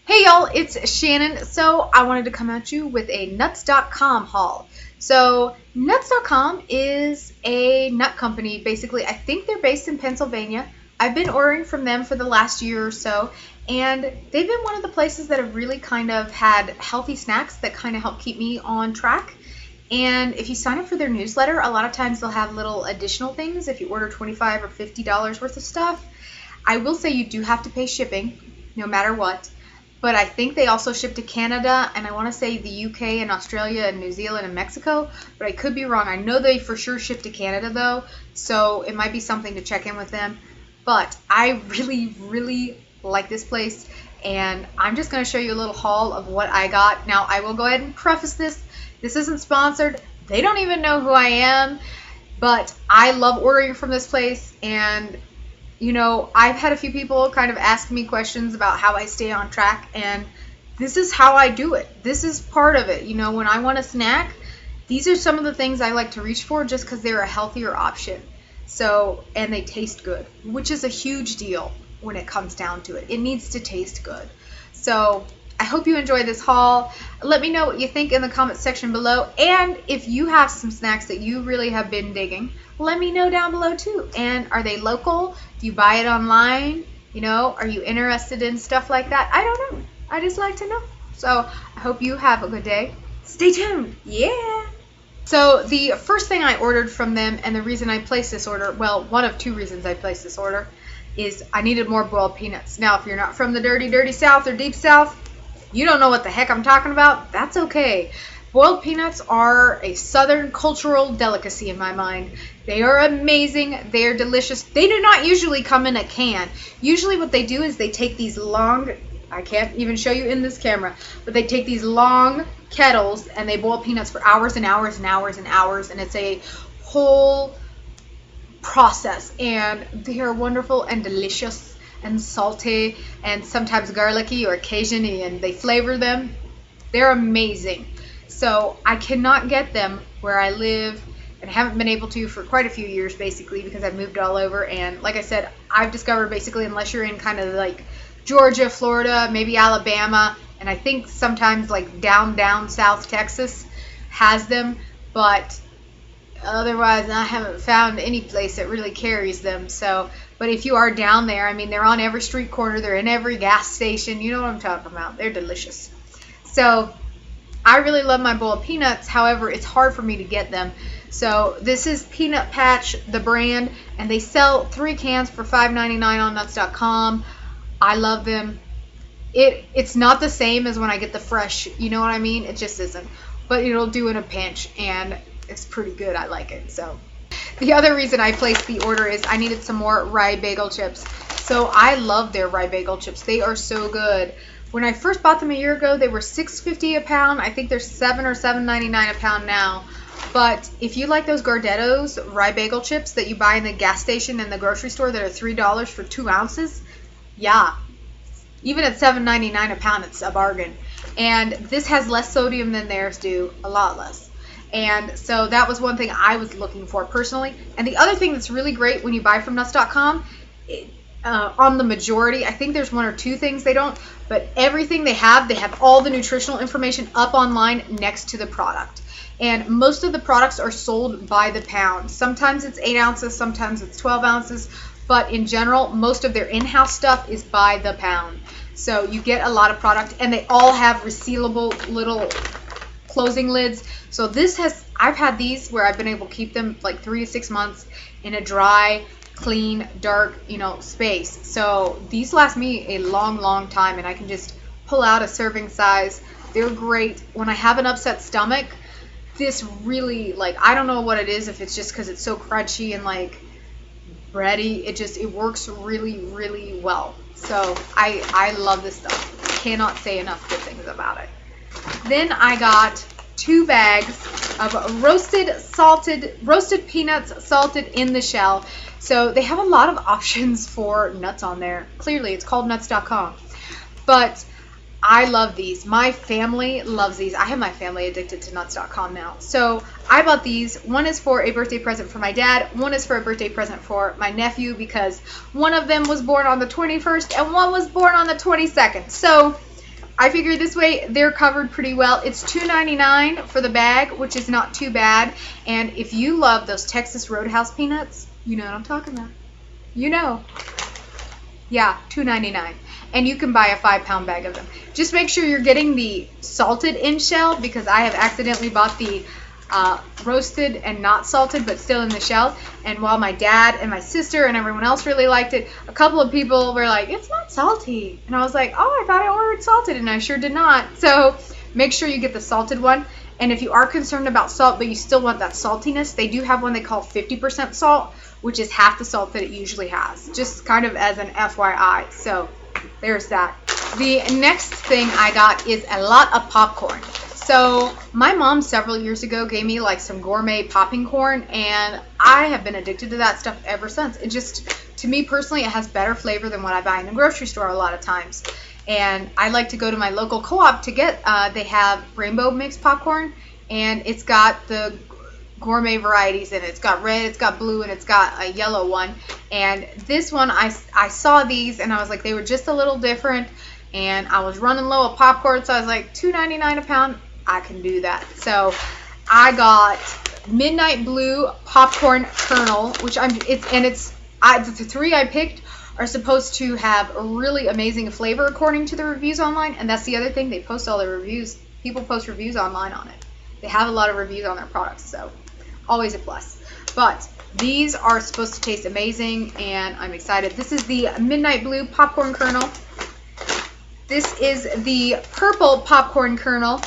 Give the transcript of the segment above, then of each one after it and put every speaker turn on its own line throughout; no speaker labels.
Hey y'all, it's Shannon. So I wanted to come at you with a nuts.com haul. So nuts.com is a nut company. Basically, I think they're based in Pennsylvania. I've been ordering from them for the last year or so, and they've been one of the places that have really kind of had healthy snacks that kind of help keep me on track. And if you sign up for their newsletter, a lot of times they'll have little additional things if you order $25 or $50 worth of stuff. I will say you do have to pay shipping no matter what. But I think they also ship to Canada, and I want to say the UK and Australia and New Zealand and Mexico, but I could be wrong. I know they for sure ship to Canada though, so it might be something to check in with them. But I really like this place, and I'm just going to show you a little haul of what I got. Now, I will go ahead and preface this. This isn't sponsored. They don't even know who I am, but I love ordering from this place, and you know, I've had a few people kind of ask me questions about how I stay on track, and this is how I do it. This is part of it. You know, when I want a snack, these are some of the things I like to reach for just because they're a healthier option. So, and they taste good, which is a huge deal when it comes down to it. It needs to taste good. So, I hope you enjoy this haul. Let me know what you think in the comments section below. And if you have some snacks that you really have been digging, let me know down below too. And are they local? Do you buy it online? You know, are you interested in stuff like that? I don't know. I just like to know. So I hope you have a good day. Stay tuned. Yeah. So the first thing I ordered from them, and the reason I placed this order, well, one of two reasons I placed this order, is I needed more boiled peanuts. Now, if you're not from the dirty South or deep South, you don't know what the heck I'm talking about, that's okay. Boiled peanuts are a Southern cultural delicacy in my mind. They are amazing. They are delicious. They do not usually come in a can. Usually what they do is they take these long, I can't even show you in this camera, but they take these long kettles and they boil peanuts for hours and hours and hours and hours, and it's a whole process, and they are wonderful and delicious and salty and sometimes garlicky or Cajun-y, and they flavor them. They're amazing. So I cannot get them where I live, and haven't been able to for quite a few years basically because I've moved all over. And like I said, I've discovered basically unless you're in kind of like Georgia, Florida, maybe Alabama, and I think sometimes like down South Texas has them, but otherwise I haven't found any place that really carries them. So, but if you are down there, I mean, they're on every street corner, they're in every gas station, you know what I'm talking about. They're delicious. So I really love my boiled peanuts. However, it's hard for me to get them. So this is Peanut Patch, the brand, and they sell 3 cans for $5.99 on nuts.com. I love them. It's not the same as when I get the fresh, you know what I mean? It just isn't. But it'll do in a pinch, and it's pretty good. I like it. So the other reason I placed the order is I needed some more Rye Bagel Chips. So I love their Rye Bagel Chips. They are so good. When I first bought them a year ago, they were $6.50 a pound. I think they're $7 or $7.99 a pound now. But if you like those Gardetto's Rye Bagel Chips that you buy in the gas station and the grocery store that are $3 for 2 ounces, yeah, even at $7.99 a pound, it's a bargain. And this has less sodium than theirs do, a lot less. And so that was one thing I was looking for personally. And the other thing that's really great when you buy from nuts.com, on the majority, I think there's 1 or 2 things they don't, but everything they have all the nutritional information up online next to the product. And most of the products are sold by the pound. Sometimes it's 8 ounces, sometimes it's 12 ounces, but in general, most of their in-house stuff is by the pound. So you get a lot of product, and they all have resealable little closing lids. So I've had these where I've been able to keep them like 3 to 6 months in a dry, clean, dark, space. So these last me a long time, and I can just pull out a serving size. They're great. When I have an upset stomach, this really, I don't know what it is, if it's just because it's so crunchy and bready, it works really well. So I love this stuff. Cannot say enough good things about it. Then I got 2 bags of roasted peanuts salted in the shell. So they have a lot of options for nuts on there. Clearly, it's called nuts.com. But I love these. My family loves these. I have my family addicted to nuts.com now. So I bought these. One is for a birthday present for my dad. One is for a birthday present for my nephew because one of them was born on the 21st and one was born on the 22nd. So I figure this way they're covered pretty well. It's $2.99 for the bag, which is not too bad. And if you love those Texas Roadhouse peanuts, you know what I'm talking about. You know. Yeah, $2.99. And you can buy a 5-pound bag of them. Just make sure you're getting the salted in shell, because I have accidentally bought the roasted and not salted but still in the shell. And while my dad and my sister and everyone else really liked it, a couple of people were like, it's not salty. And I was like, oh, I thought I ordered salted, and I sure did not. So make sure you get the salted one. And if you are concerned about salt but you still want that saltiness, they do have one they call 50% salt, which is half the salt that it usually has, just kind of as an FYI. So there's that. The next thing I got is a lot of popcorn. So my mom several years ago gave me like some gourmet popping corn, and I have been addicted to that stuff ever since. It just, to me personally, it has better flavor than what I buy in the grocery store a lot of times. And I like to go to my local co-op to get, they have rainbow mixed popcorn, and it's got the gourmet varieties in it. It's got red, it's got blue, and it's got a yellow one. And this one, I saw these and I was like, they were just a little different, and I was running low of popcorn, so I was like, $2.99 a pound, I can do that. So I got Midnight Blue popcorn kernel, which the three I picked are supposed to have a really amazing flavor according to the reviews online. And that's the other thing, they post all their reviews. People post reviews online on it. They have a lot of reviews on their products, so always a plus. But these are supposed to taste amazing, and I'm excited. This is the Midnight Blue popcorn kernel. This is the purple popcorn kernel.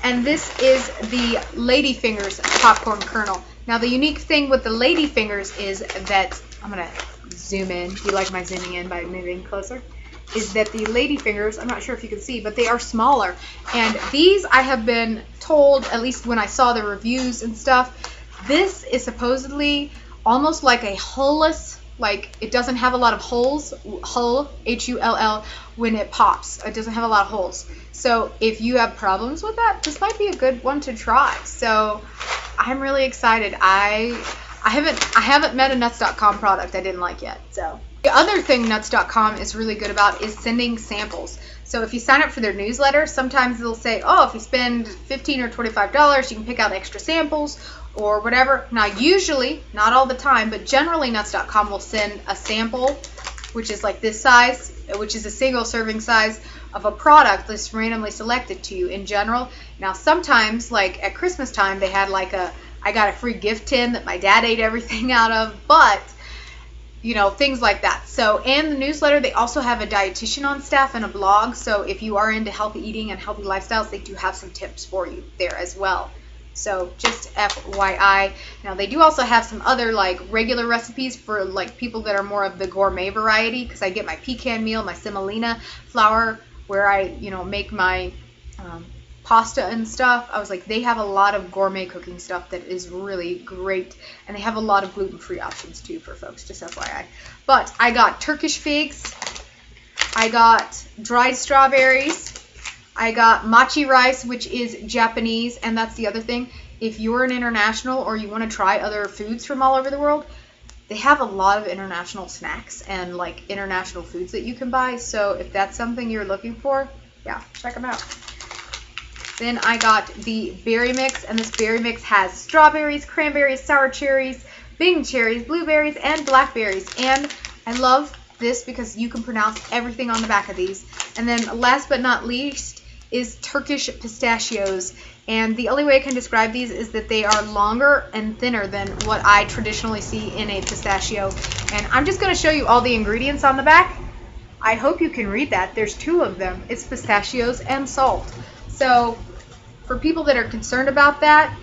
And this is the Ladyfingers popcorn kernel. Now the unique thing with the Ladyfingers is that, I'm going to zoom in. Do you like my zooming in by moving closer? Is that the Ladyfingers, I'm not sure if you can see, but they are smaller. And these, I have been told, at least when I saw the reviews and stuff, this is supposedly almost like a hull-less, like it doesn't have a lot of holes, hull, H-U-L-L, when it pops. It doesn't have a lot of holes. So if you have problems with that, this might be a good one to try. So I'm really excited. I haven't met a nuts.com product I didn't like yet. So the other thing nuts.com is really good about is sending samples. So if you sign up for their newsletter, sometimes they'll say, oh, if you spend $15 or $25, you can pick out extra samples or whatever. Now usually, not all the time, but generally nuts.com will send a sample, which is like this size, which is a single serving size of a product that's randomly selected to you in general. Now sometimes, like at Christmas time, they had like I got a free gift tin that my dad ate everything out of, but you know, things like that. So, and the newsletter, they also have a dietitian on staff and a blog. So if you are into healthy eating and healthy lifestyles, they do have some tips for you there as well. So just FYI. Now they do also have some other like regular recipes for like people that are more of the gourmet variety, because I get my pecan meal, my semolina flour, where I, you know, make my pasta and stuff. I was like, they have a lot of gourmet cooking stuff that is really great, and they have a lot of gluten-free options too for folks, just FYI. But I got Turkish figs, I got dried strawberries, I got mochi rice, which is Japanese, and that's the other thing. If you're an international or you want to try other foods from all over the world, they have a lot of international snacks and like international foods that you can buy. So if that's something you're looking for, yeah, check them out. Then I got the berry mix, and this berry mix has strawberries, cranberries, sour cherries, Bing cherries, blueberries, and blackberries. And I love this because you can pronounce everything on the back of these. And then last but not least is Turkish pistachios. And the only way I can describe these is that they are longer and thinner than what I traditionally see in a pistachio. And I'm just going to show you all the ingredients on the back. I hope you can read that. There's two of them. It's pistachios and salt. So for people that are concerned about that,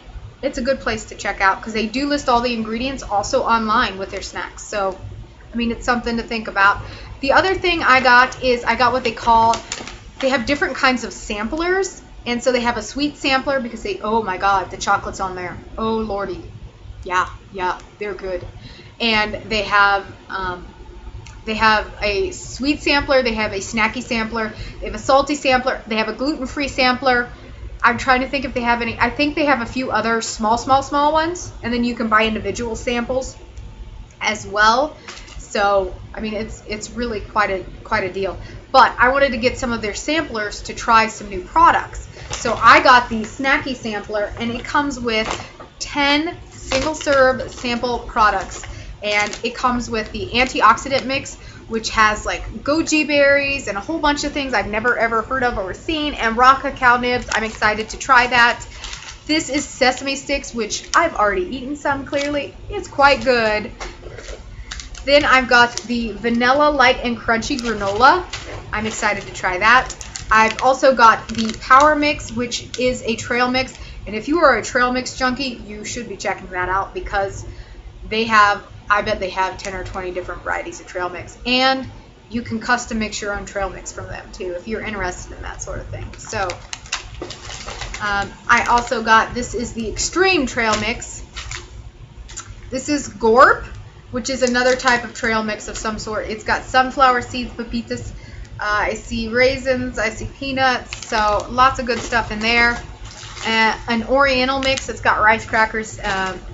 it's a good place to check out, because they do list all the ingredients also online with their snacks. So, I mean, it's something to think about. The other thing I got is I got what they have different kinds of samplers. And so they have a sweet sampler because oh my God, the chocolate's on there. Oh Lordy. Yeah, they're good. And they have a sweet sampler, they have a snacky sampler, they have a salty sampler, they have a gluten-free sampler. I'm trying to think if they have any. I think they have a few other small ones, and then you can buy individual samples as well. So, I mean, it's really quite a deal. but I wanted to get some of their samplers to try some new products. So I got the snacky sampler, and it comes with 10 single serve sample products, and it comes with the antioxidant mix, which has like goji berries and a whole bunch of things I've never ever heard of or seen, and raw cacao nibs. I'm excited to try that. This is sesame sticks, which I've already eaten some, clearly. It's quite good. Then I've got the vanilla light and crunchy granola. I'm excited to try that. I've also got the power mix, which is a trail mix. And if you are a trail mix junkie, you should be checking that out, because they have, I bet they have 10 or 20 different varieties of trail mix. And you can custom mix your own trail mix from them too, if you're interested in that sort of thing. So I also got, this is the extreme trail mix. This is Gorp, which is another type of trail mix of some sort. It's got sunflower seeds, pepitas. I see raisins, I see peanuts, so lots of good stuff in there. An oriental mix. It's got rice crackers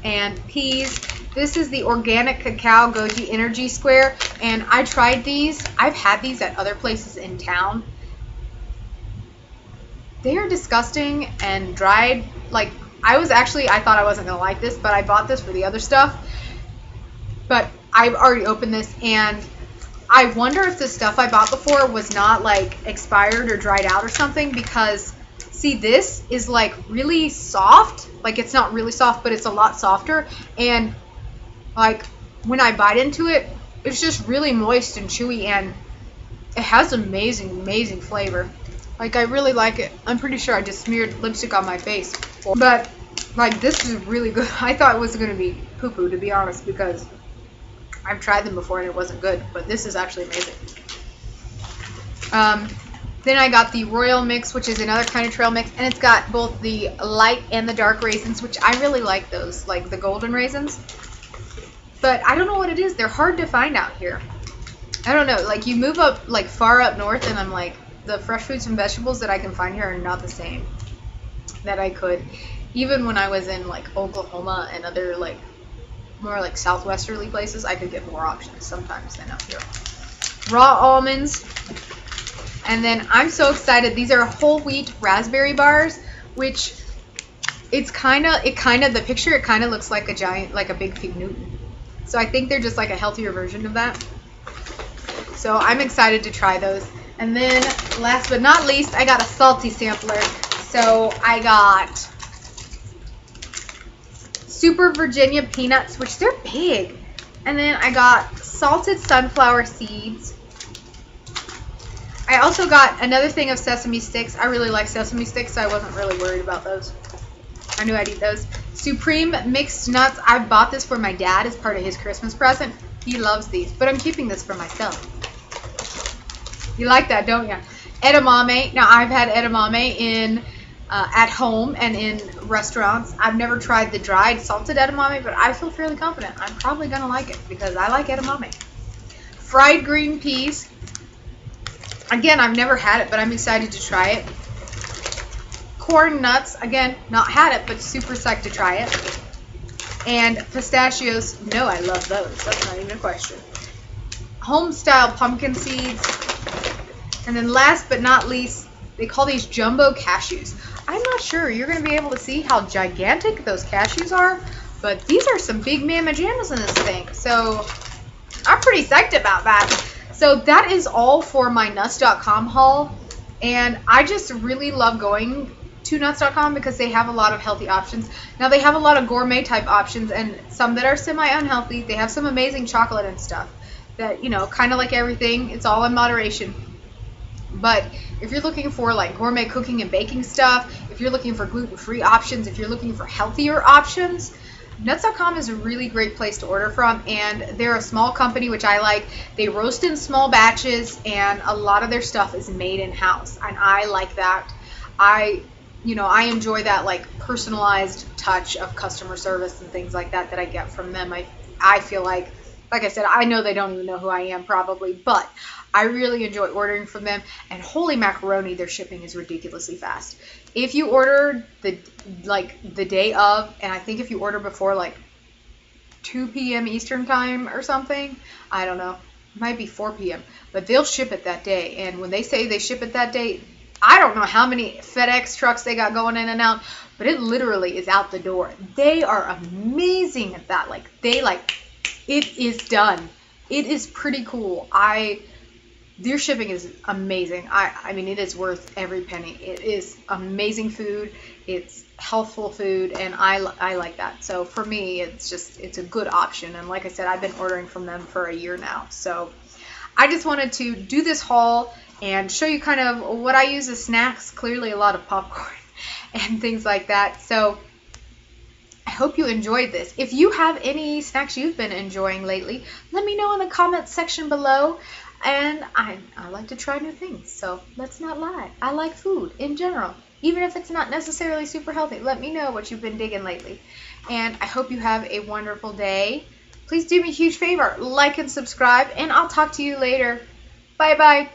and peas. This is the organic cacao goji energy square, and I tried these. I've had these at other places in town. They are disgusting and dried. Like, I thought I wasn't gonna like this, but I bought this for the other stuff. But I've already opened this, and I wonder if the stuff I bought before was not like expired or dried out or something, because see, this is like really soft. Like, it's not really soft, but it's a lot softer, and like when I bite into it, it's just really moist and chewy, and it has amazing flavor. Like, I really like it. I'm pretty sure I just smeared lipstick on my face, but like, this is really good. I thought it was gonna be poo-poo, to be honest, because I've tried them before and it wasn't good, but this is actually amazing. Then I got the Royal Mix, which is another kind of trail mix, and it's got both the light and the dark raisins, which I really like those, like the golden raisins. But I don't know what it is. They're hard to find out here. I don't know. Like, you move up, like, far up north, and I'm like, the fresh fruits and vegetables that I can find here are not the same that I could. Even when I was in, like, Oklahoma and other, like, more like southwesterly places, I could get more options sometimes than up here. Raw almonds. And then I'm so excited. These are whole wheat raspberry bars, which the picture, it kind of looks like a giant, like a big Fig Newton. So I think they're just like a healthier version of that. So I'm excited to try those. And then last but not least, I got a salty sampler. So I got Super Virginia peanuts, which they're big. And then I got salted sunflower seeds. I also got another thing of sesame sticks. I really like sesame sticks, so I wasn't really worried about those. I knew I'd eat those. Supreme mixed nuts. I bought this for my dad as part of his Christmas present. He loves these, but I'm keeping this for myself. You like that, don't you? Edamame. Now, I've had edamame in at home and in restaurants. I've never tried the dried salted edamame, but I feel fairly confident I'm probably gonna like it because I like edamame. Fried green peas. Again, I've never had it, but I'm excited to try it. Corn nuts. Again, not had it, but super psyched to try it. And pistachios. No, I love those. That's not even a question. Home-style pumpkin seeds. And then last but not least, they call these jumbo cashews. I'm not sure you're going to be able to see how gigantic those cashews are, but these are some big mamma jammas in this thing. So I'm pretty psyched about that. So that is all for my nuts.com haul. And I just really love going to nuts.com because they have a lot of healthy options. Now, they have a lot of gourmet type options and some that are semi-unhealthy. They have some amazing chocolate and stuff that, you know, kind of like everything, it's all in moderation. But if you're looking for like gourmet cooking and baking stuff, if you're looking for gluten-free options, if you're looking for healthier options, nuts.com is a really great place to order from, and they're a small company, which I like. They roast in small batches, and a lot of their stuff is made in-house, and I like that. I enjoy that like personalized touch of customer service and things like that I get from them. I feel like I said, I know they don't even know who I am probably, but I really enjoy ordering from them, and holy macaroni, their shipping is ridiculously fast. If you order the day of, and I think if you order before like 2 p.m. Eastern time or something, I don't know, might be 4 p.m., but they'll ship it that day. And when they say they ship it that day, I don't know how many FedEx trucks they got going in and out, but it literally is out the door. They are amazing at that. It is done. It is pretty cool. Their shipping is amazing. I mean, it is worth every penny. It is amazing food. It's healthful food, and I like that. So for me, it's a good option. And like I said, I've been ordering from them for a year now. So I just wanted to do this haul and show you kind of what I use as snacks. Clearly a lot of popcorn and things like that. So I hope you enjoyed this. If you have any snacks you've been enjoying lately, let me know in the comments section below. And I like to try new things, so let's not lie. I like food in general, even if it's not necessarily super healthy. Let me know what you've been digging lately. And I hope you have a wonderful day. Please do me a huge favor, like and subscribe, and I'll talk to you later. Bye-bye.